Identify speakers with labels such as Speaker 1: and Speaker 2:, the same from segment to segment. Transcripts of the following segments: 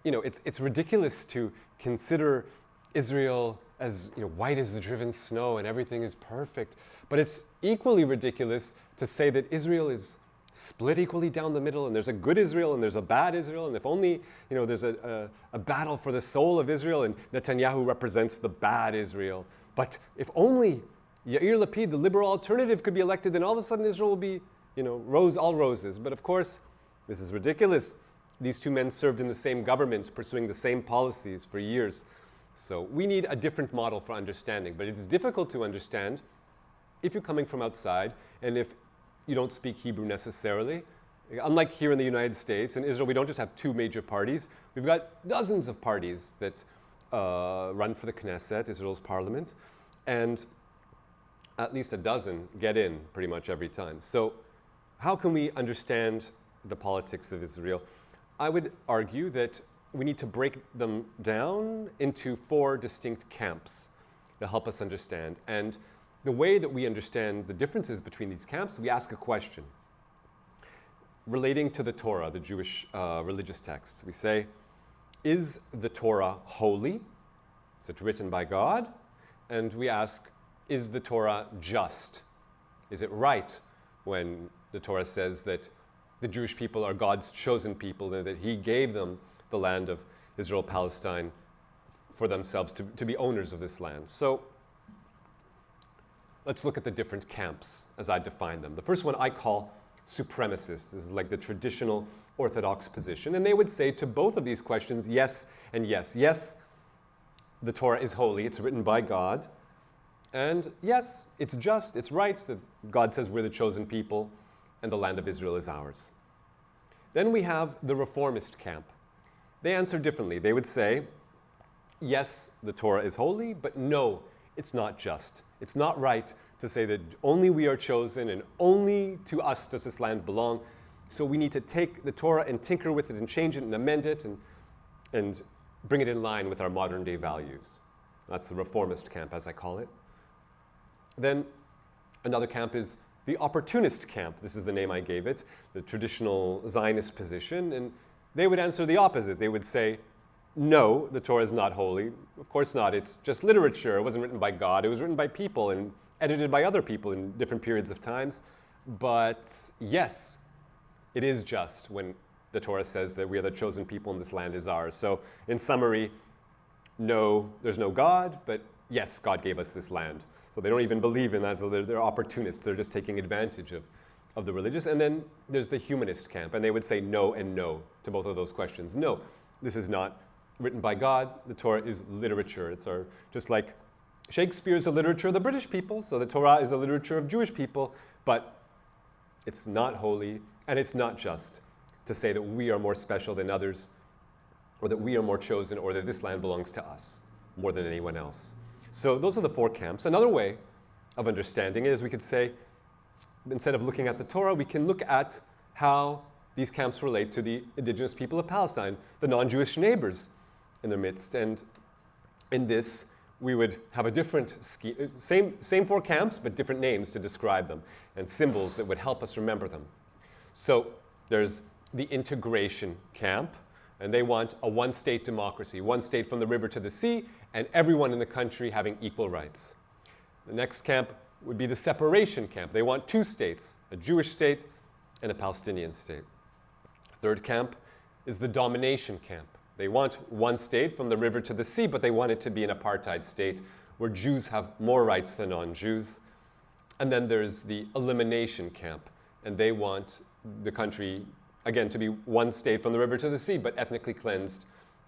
Speaker 1: it's ridiculous to consider Israel as white as the driven snow and everything is perfect. But it's equally ridiculous to say that Israel is split equally down the middle, and there's a good Israel and there's a bad Israel, and if only there's a battle for the soul of Israel, and Netanyahu represents the bad Israel. But if only Yair Lapid, the liberal alternative, could be elected, then all of a sudden Israel will be all roses. But of course, this is ridiculous. These two men served in the same government, pursuing the same policies for years. So we need a different model for understanding. But it is difficult to understand if you're coming from outside and if you don't speak Hebrew necessarily. Unlike here in the United States, in Israel, we don't just have two major parties. We've got dozens of parties that run for the Knesset, Israel's parliament, and at least a dozen get in pretty much every time. So how can we understand the politics of Israel? I would argue that we need to break them down into 4 distinct camps that help us understand. And the way that we understand the differences between these camps, we ask a question relating to the Torah, the Jewish religious text. We say, is the Torah holy? Is it written by God? And we ask, is the Torah just? Is it right when the Torah says that the Jewish people are God's chosen people and that He gave them the land of Israel, Palestine for themselves to be owners of this land? So let's look at the different camps as I define them. The first one I call supremacist. This is like the traditional Orthodox position. And they would say to both of these questions, yes and yes. Yes, the Torah is holy. It's written by God. And yes, it's just, it's right that God says we're the chosen people and the land of Israel is ours. Then we have the reformist camp. They answer differently. They would say, yes, the Torah is holy, but no, it's not just. It's not right to say that only we are chosen and only to us does this land belong. So we need to take the Torah and tinker with it and change it and amend it and bring it in line with our modern day values. That's the reformist camp, as I call it. Then another camp is the opportunist camp. This is the name I gave it, the traditional Zionist position. And they would answer the opposite. They would say, no, the Torah is not holy. Of course not. It's just literature. It wasn't written by God. It was written by people and edited by other people in different periods of times. But yes, it is just when the Torah says that we are the chosen people and this land is ours. So in summary, no, there's no God, but yes, God gave us this land. So they don't even believe in that, so they're opportunists. They're just taking advantage of the religious. And then there's the humanist camp, and they would say no and no to both of those questions. No, this is not written by God. The Torah is literature. Just like Shakespeare is a literature of the British people, so the Torah is a literature of Jewish people, but it's not holy, and it's not just to say that we are more special than others, or that we are more chosen, or that this land belongs to us more than anyone else. So those are the 4 camps. Another way of understanding it is we could say, instead of looking at the Torah, we can look at how these camps relate to the indigenous people of Palestine, the non-Jewish neighbors in their midst. And in this, we would have a different scheme, same 4 camps, but different names to describe them, and symbols that would help us remember them. So there's the integration camp, and they want a one-state democracy, one state from the river to the sea, and everyone in the country having equal rights. The next camp would be the separation camp. They want 2 states, a Jewish state and a Palestinian state. Third camp is the domination camp. They want one state from the river to the sea, but they want it to be an apartheid state where Jews have more rights than non-Jews. And then there's the elimination camp, and they want the country, again, to be one state from the river to the sea, but ethnically cleansed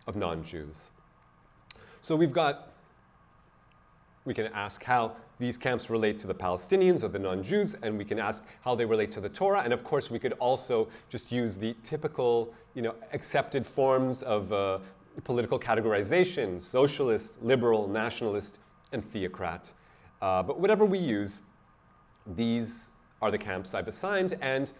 Speaker 1: of non-Jews. So we can ask how these camps relate to the Palestinians or the non-Jews, and we can ask how they relate to the Torah. And of course, we could also just use the typical, accepted forms of political categorization: socialist, liberal, nationalist, and theocrat. But whatever we use, these are the camps I've assigned. And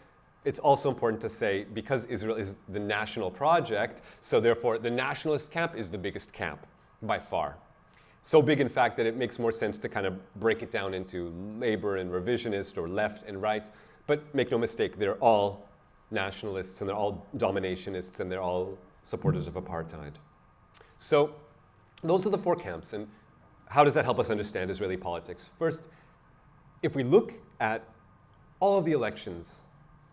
Speaker 1: it's also important to say, because Israel is the national project, so therefore the nationalist camp is the biggest camp by far. So big, in fact, that it makes more sense to kind of break it down into labor and revisionist or left and right. But make no mistake, they're all nationalists and they're all dominationists and they're all supporters of apartheid. So those are the four camps, and how does that help us understand Israeli politics? First, if we look at all of the elections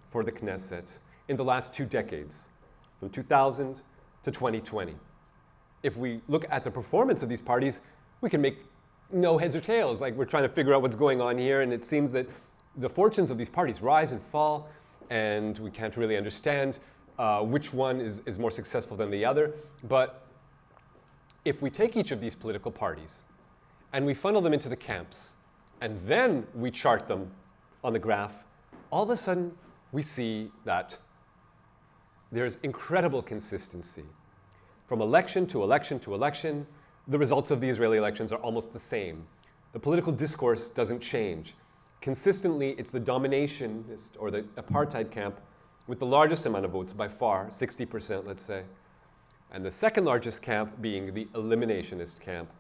Speaker 1: for the Knesset in the last 2 decades, from 2000 to 2020, if we look at the performance of these parties, we can make no heads or tails. Like, we're trying to figure out what's going on here, and it seems that the fortunes of these parties rise and fall, and we can't really understand which one is more successful than the other. But if we take each of these political parties and we funnel them into the camps, and then we chart them on the graph, all of a sudden we see that there's incredible consistency. From election to election to election, the results of the Israeli elections are almost the same. The political discourse doesn't change. Consistently, it's the dominationist or the apartheid camp with the largest amount of votes by far, 60%, let's say. And the second largest camp being the eliminationist camp,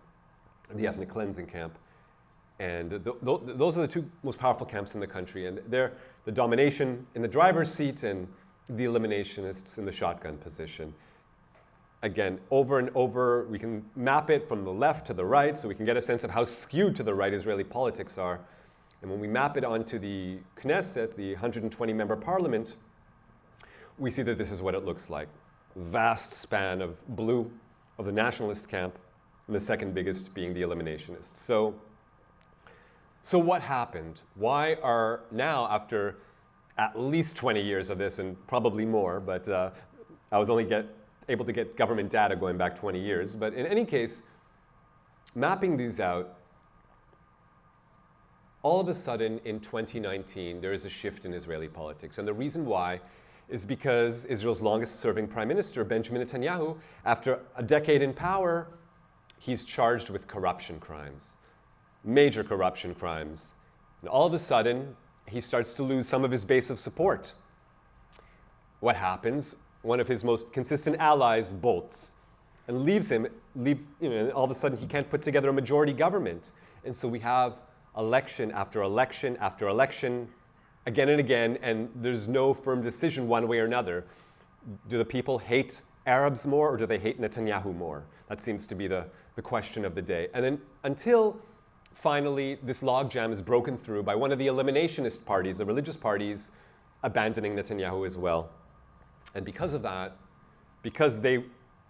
Speaker 1: the ethnic cleansing camp. And those are the two most powerful camps in the country. And they're the domination in the driver's seat and the eliminationists in the shotgun position. Again, over and over, we can map it from the left to the right, so we can get a sense of how skewed to the right Israeli politics are. And when we map it onto the Knesset, the 120-member parliament, we see that this is what it looks like. Vast span of blue of the nationalist camp, and the second biggest being the eliminationists. So what happened? Why are now, after at least 20 years of this, and probably more, but I was only able to get government data going back 20 years. But in any case, mapping these out, all of a sudden in 2019, there is a shift in Israeli politics. And the reason why is because Israel's longest serving prime minister, Benjamin Netanyahu, after a decade in power, he's charged with corruption crimes, major corruption crimes. And all of a sudden, he starts to lose some of his base of support. What happens? One of his most consistent allies bolts and leaves him, and all of a sudden he can't put together a majority government. And so we have election after election after election, again and again, and there's no firm decision one way or another. Do the people hate Arabs more, or do they hate Netanyahu more? That seems to be the question of the day. And then until finally this logjam is broken through by one of the eliminationist parties, the religious parties, abandoning Netanyahu as well. And because of that, because they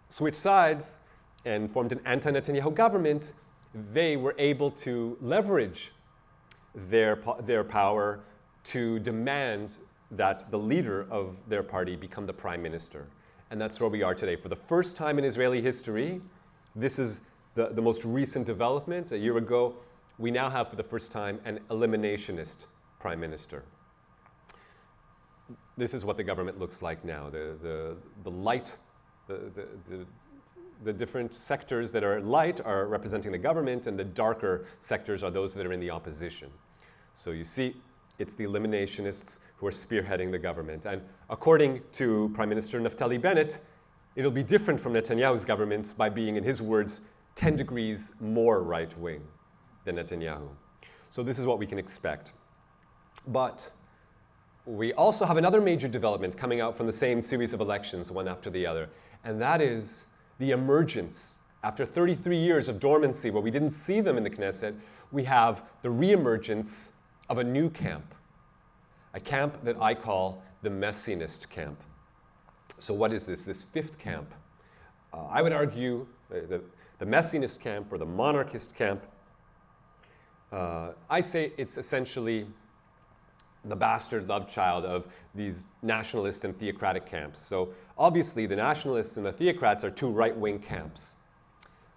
Speaker 1: switched sides and formed an anti-Netanyahu government, they were able to leverage their power to demand that the leader of their party become the prime minister. And that's where we are today. For the first time in Israeli history, this is the most recent development. A year ago, we now have for the first time an eliminationist prime minister. This is what the government looks like now. The light, the different sectors that are light are representing the government, and the darker sectors are those that are in the opposition. So you see, it's the eliminationists who are spearheading the government. And according to Prime Minister Naftali Bennett, it'll be different from Netanyahu's government by being, in his words, 10 degrees more right-wing than Netanyahu. So this is what we can expect. But we also have another major development coming out from the same series of elections, one after the other, and that is the emergence. After 33 years of dormancy, where we didn't see them in the Knesset, we have the reemergence of a new camp, a camp that I call the Messianist camp. So what is this fifth camp? I would argue the Messianist camp or the monarchist camp, I say it's essentially the bastard love child of these nationalist and theocratic camps. So obviously the nationalists and the theocrats are two right-wing camps.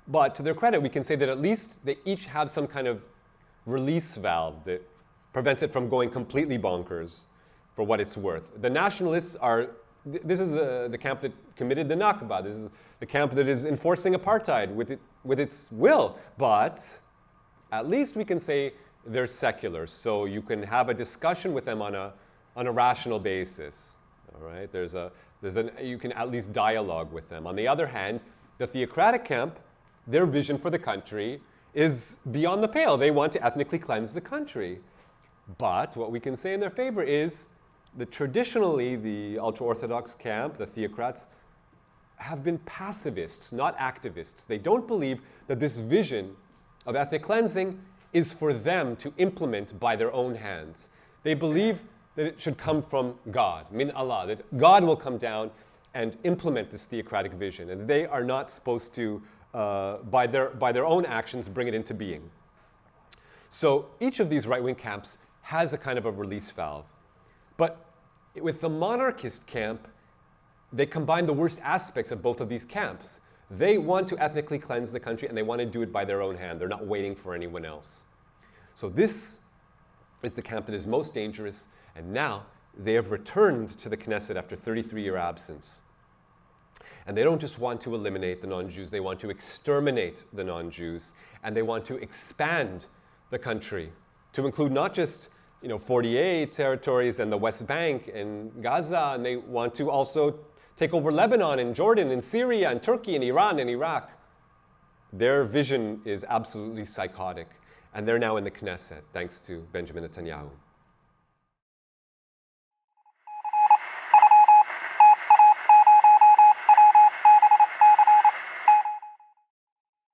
Speaker 1: But to their credit, we can say that at least they each have some kind of release valve that prevents it from going completely bonkers for what it's worth. The nationalists are, this is the camp that committed the Nakba. This is the camp that is enforcing apartheid with its will. But at least we can say they're secular, so you can have a discussion with them on a rational basis. All right, you can at least dialogue with them. On the other hand, the theocratic camp, their vision for the country is beyond the pale. They want to ethnically cleanse the country. But what we can say in their favor is that traditionally the ultra-Orthodox camp, the theocrats, have been pacifists, not activists. They don't believe that this vision of ethnic cleansing is for them to implement by their own hands. They believe that it should come from God, min Allah, that God will come down and implement this theocratic vision, and they are not supposed to, by their own actions, bring it into being. So each of these right-wing camps has a kind of a release valve. But with the monarchist camp, they combine the worst aspects of both of these camps. They want to ethnically cleanse the country, and they want to do it by their own hand. They're not waiting for anyone else. So this is the camp that is most dangerous, and now they have returned to the Knesset after 33-year absence. And they don't just want to eliminate the non-Jews, they want to exterminate the non-Jews, and they want to expand the country to include not just 48 territories and the West Bank and Gaza, and they want to also take over Lebanon and Jordan and Syria and Turkey and Iran and Iraq. Their vision is absolutely psychotic, and they're now in the Knesset, thanks to Benjamin Netanyahu.